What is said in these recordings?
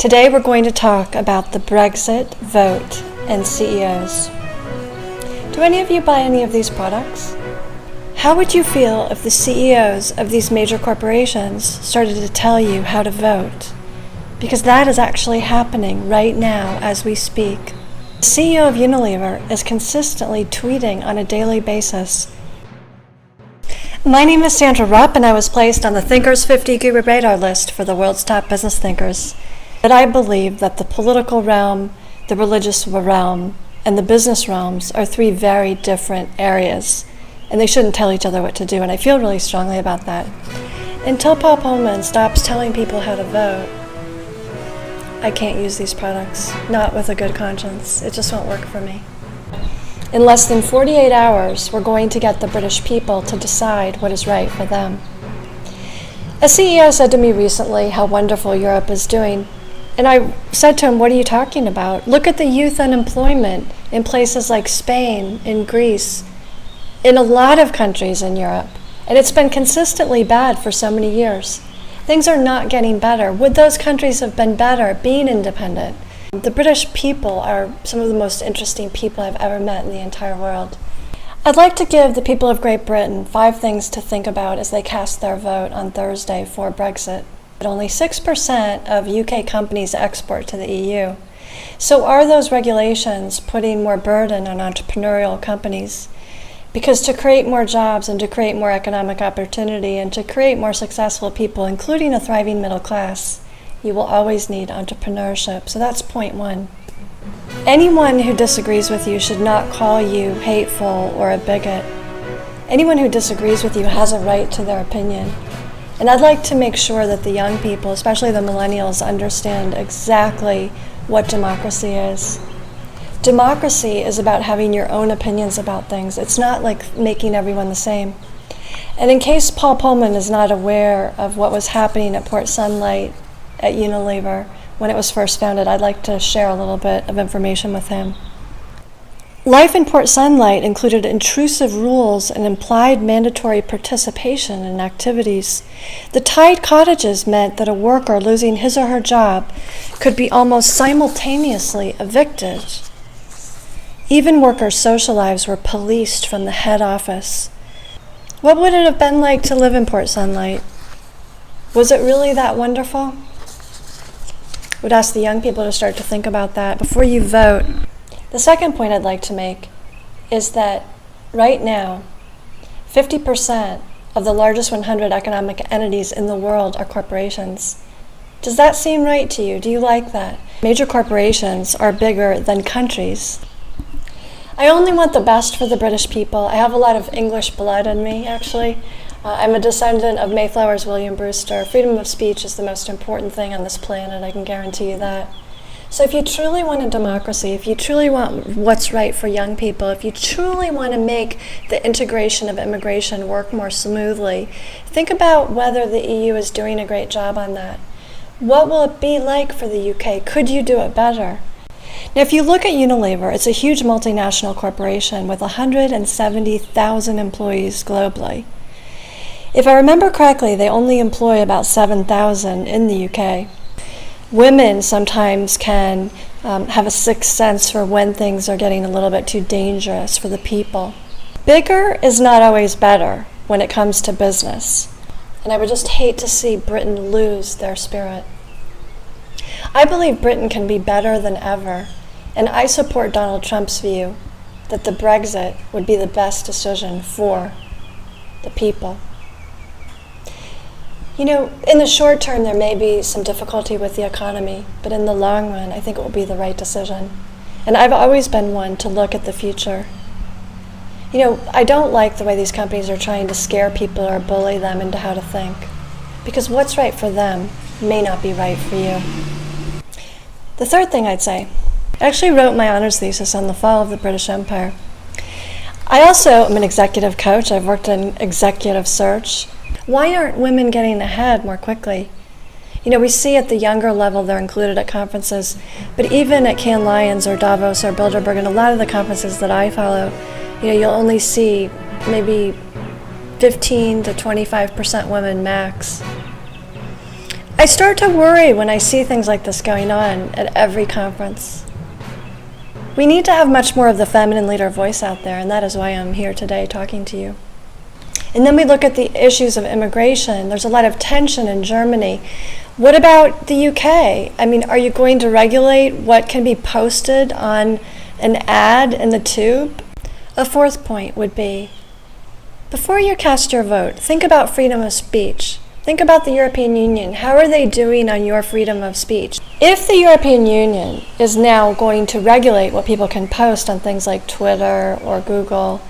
Today we're going to talk about the Brexit vote and CEOs. Do any of you buy any of these products? How would you feel if the CEOs of these major corporations started to tell you how to vote? Because that is actually happening right now as we speak. The CEO of Unilever is consistently tweeting on a daily basis. My name is Sandra Rupp, and I was placed on the Thinkers 50 Guru Radar list for the world's top business thinkers. But I believe that the political realm, the religious realm, and the business realms are three very different areas, and they shouldn't tell each other what to do, and I feel really strongly about that. Until Paul Pullman stops telling people how to vote, I can't use these products, not with a good conscience. It just won't work for me. In less than 48 hours, we're going to get the British people to decide what is right for them. A CEO said to me recently how wonderful Europe is doing. And I said to him, what are you talking about? Look at the youth unemployment in places like Spain, in Greece, in a lot of countries in Europe. And it's been consistently bad for so many years. Things are not getting better. Would those countries have been better being independent? The British people are some of the most interesting people I've ever met in the entire world. I'd like to give the people of Great Britain 5 things to think about as they cast their vote on Thursday for Brexit. But only 6% of UK companies export to the EU. So are those regulations putting more burden on entrepreneurial companies? Because to create more jobs and to create more economic opportunity and to create more successful people, including a thriving middle class, you will always need entrepreneurship. So that's point 1. Anyone who disagrees with you should not call you hateful or a bigot. Anyone who disagrees with you has a right to their opinion. And I'd like to make sure that the young people, especially the millennials, understand exactly what democracy is. Democracy is about having your own opinions about things. It's not like making everyone the same. And in case Paul Pullman is not aware of what was happening at Port Sunlight at Unilever when it was first founded, I'd like to share a little bit of information with him. Life in Port Sunlight included intrusive rules and implied mandatory participation in activities. The tied cottages meant that a worker losing his or her job could be almost simultaneously evicted. Even workers' social lives were policed from the head office. What would it have been like to live in Port Sunlight? Was it really that wonderful? I would ask the young people to start to think about that before you vote. The second point I'd like to make is that right now, 50% of the largest 100 economic entities in the world are corporations. Does that seem right to you? Do you like that? Major corporations are bigger than countries. I only want the best for the British people. I have a lot of English blood in me, actually. I'm a descendant of Mayflower's William Brewster. Freedom of speech is the most important thing on this planet, I can guarantee you that. So if you truly want a democracy, if you truly want what's right for young people, if you truly want to make the integration of immigration work more smoothly, think about whether the EU is doing a great job on that. What will it be like for the UK? Could you do it better? Now, if you look at Unilever, it's a huge multinational corporation with 170,000 employees globally. If I remember correctly, they only employ about 7,000 in the UK. Women sometimes can have a sixth sense for when things are getting a little bit too dangerous for the people. Bigger is not always better when it comes to business. And I would just hate to see Britain lose their spirit. I believe Britain can be better than ever. And I support Donald Trump's view that the Brexit would be the best decision for the people. You know, in the short term, there may be some difficulty with the economy, but in the long run, I think it will be the right decision. And I've always been one to look at the future. You know, I don't like the way these companies are trying to scare people or bully them into how to think, because what's right for them may not be right for you. The third thing I'd say, I actually wrote my honors thesis on the fall of the British Empire. I also am an executive coach. I've worked in executive search. Why aren't women getting ahead more quickly? You know, we see at the younger level they're included at conferences, but even at Cannes Lions or Davos or Bilderberg and a lot of the conferences that I follow, you know, you'll only see maybe 15 to 25% women max. I start to worry when I see things like this going on at every conference. We need to have much more of the feminine leader voice out there, and that is why I'm here today talking to you. And then we look at the issues of immigration. There's a lot of tension in Germany. What about the UK? I mean, are you going to regulate what can be posted on an ad in the tube? A fourth point would be, before you cast your vote, think about freedom of speech. Think about the European Union. How are they doing on your freedom of speech? If the European Union is now going to regulate what people can post on things like Twitter or Google,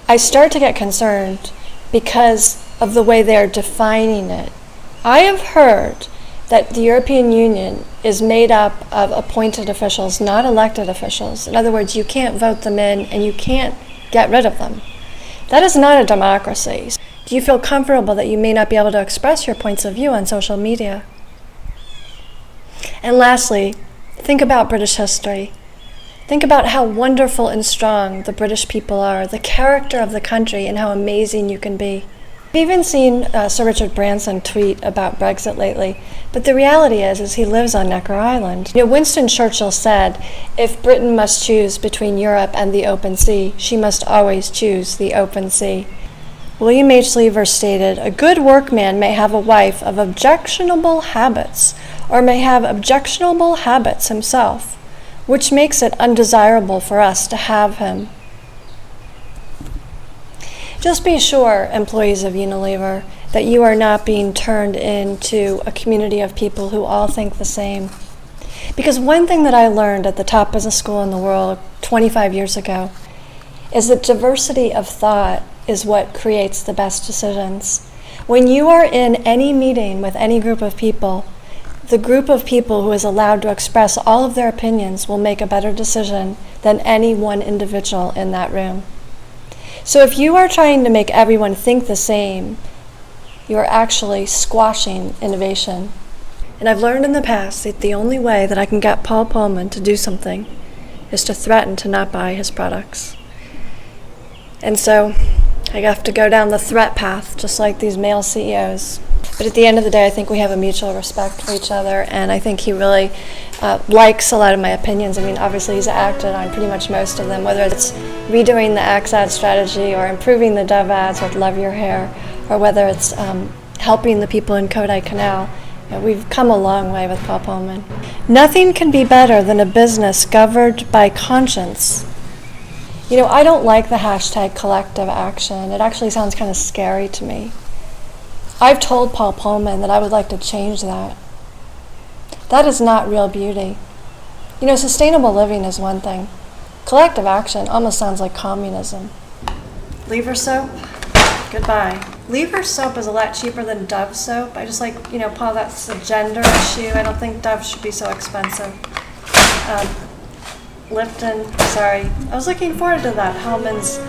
I start to get concerned because of the way they're defining it. I have heard that the European Union is made up of appointed officials, not elected officials. In other words, you can't vote them in and you can't get rid of them. That is not a democracy. Do you feel comfortable that you may not be able to express your points of view on social media? And lastly, think about British history. Think about how wonderful and strong the British people are, the character of the country, and how amazing you can be. I've even seen Sir Richard Branson tweet about Brexit lately, but the reality is he lives on Necker Island. You know, Winston Churchill said, if Britain must choose between Europe and the open sea, she must always choose the open sea. William H. Lever stated, a good workman may have a wife of objectionable habits, or may have objectionable habits himself, which makes it undesirable for us to have him. Just be sure, employees of Unilever, that you are not being turned into a community of people who all think the same. Because one thing that I learned at the top business school in the world 25 years ago is that diversity of thought is what creates the best decisions. When you are in any meeting with any group of people, the group of people who is allowed to express all of their opinions will make a better decision than any one individual in that room. So if you are trying to make everyone think the same, you are actually squashing innovation. And I've learned in the past that the only way that I can get Paul Pullman to do something is to threaten to not buy his products. And so I have to go down the threat path, just like these male CEOs. But at the end of the day, I think we have a mutual respect for each other, and I think he really likes a lot of my opinions. I mean, obviously he's acted on pretty much most of them, whether it's redoing the Axe ad strategy or improving the Dove ads with Love Your Hair, or whether it's helping the people in Kodai Canal. You know, we've come a long way with Paul Pullman. Nothing can be better than a business governed by conscience. You know, I don't like the hashtag collective action. It actually sounds kind of scary to me. I've told Paul Pullman that I would like to change that. That is not real beauty. You know, sustainable living is one thing. Collective action almost sounds like communism. Lever soap? Goodbye. Lever soap is a lot cheaper than Dove soap. I just like, you know, Paul, that's a gender issue. I don't think Dove should be so expensive. Lipton, sorry. I was looking forward to that. Hellman's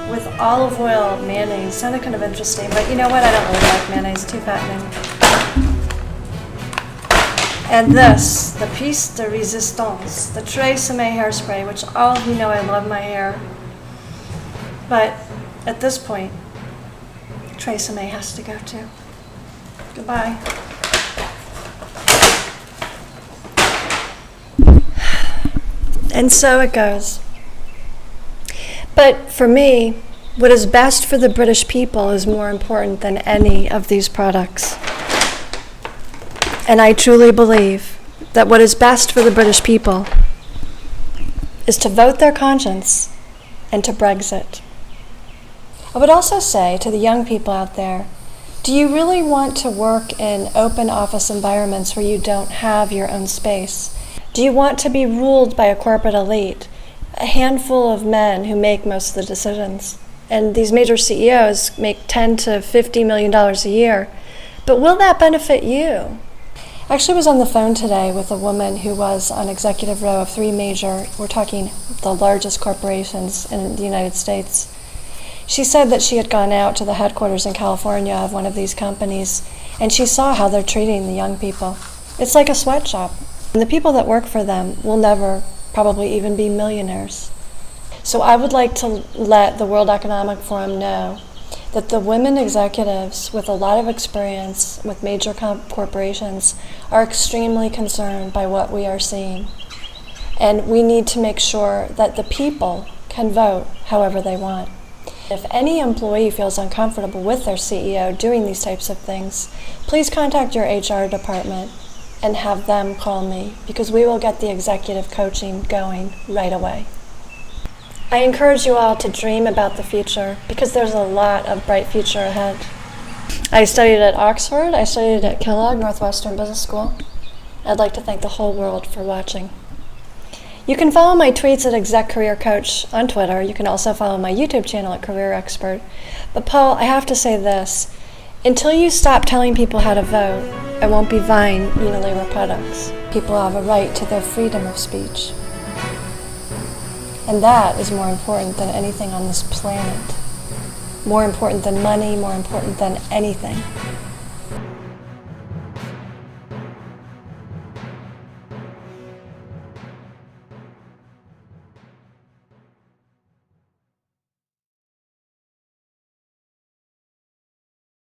with olive oil mayonnaise. Sounded kind of interesting, but you know what? I don't really like mayonnaise. Too fattening. And this, the piece de resistance, the Tresemme hairspray, which all of you know I love my hair. But at this point, Tresemme has to go too. Goodbye. And so it goes. But for me, what is best for the British people is more important than any of these products. And I truly believe that what is best for the British people is to vote their conscience and to Brexit. I would also say to the young people out there, do you really want to work in open office environments where you don't have your own space? Do you want to be ruled by a corporate elite, a handful of men who make most of the decisions? And these major CEOs make $10 to $50 million a year. But will that benefit you? I actually was on the phone today with a woman who was on executive row of 3 major, we're talking the largest corporations in the United States. She said that she had gone out to the headquarters in California of one of these companies, and she saw how they're treating the young people. It's like a sweatshop. And the people that work for them will never probably even be millionaires. So I would like to let the World Economic Forum know that the women executives with a lot of experience with major corporations are extremely concerned by what we are seeing. And we need to make sure that the people can vote however they want. If any employee feels uncomfortable with their CEO doing these types of things, please contact your HR department and have them call me, because we will get the executive coaching going right away. I encourage you all to dream about the future, because there's a lot of bright future ahead. I studied at Oxford, I studied at Kellogg, Northwestern Business School. I'd like to thank the whole world for watching. You can follow my tweets at Exec Career Coach on Twitter. You can also follow my YouTube channel at Career Expert. But Paul, I have to say this. Until you stop telling people how to vote, I won't be buying Unilever products. People have a right to their freedom of speech. And that is more important than anything on this planet. More important than money, more important than anything.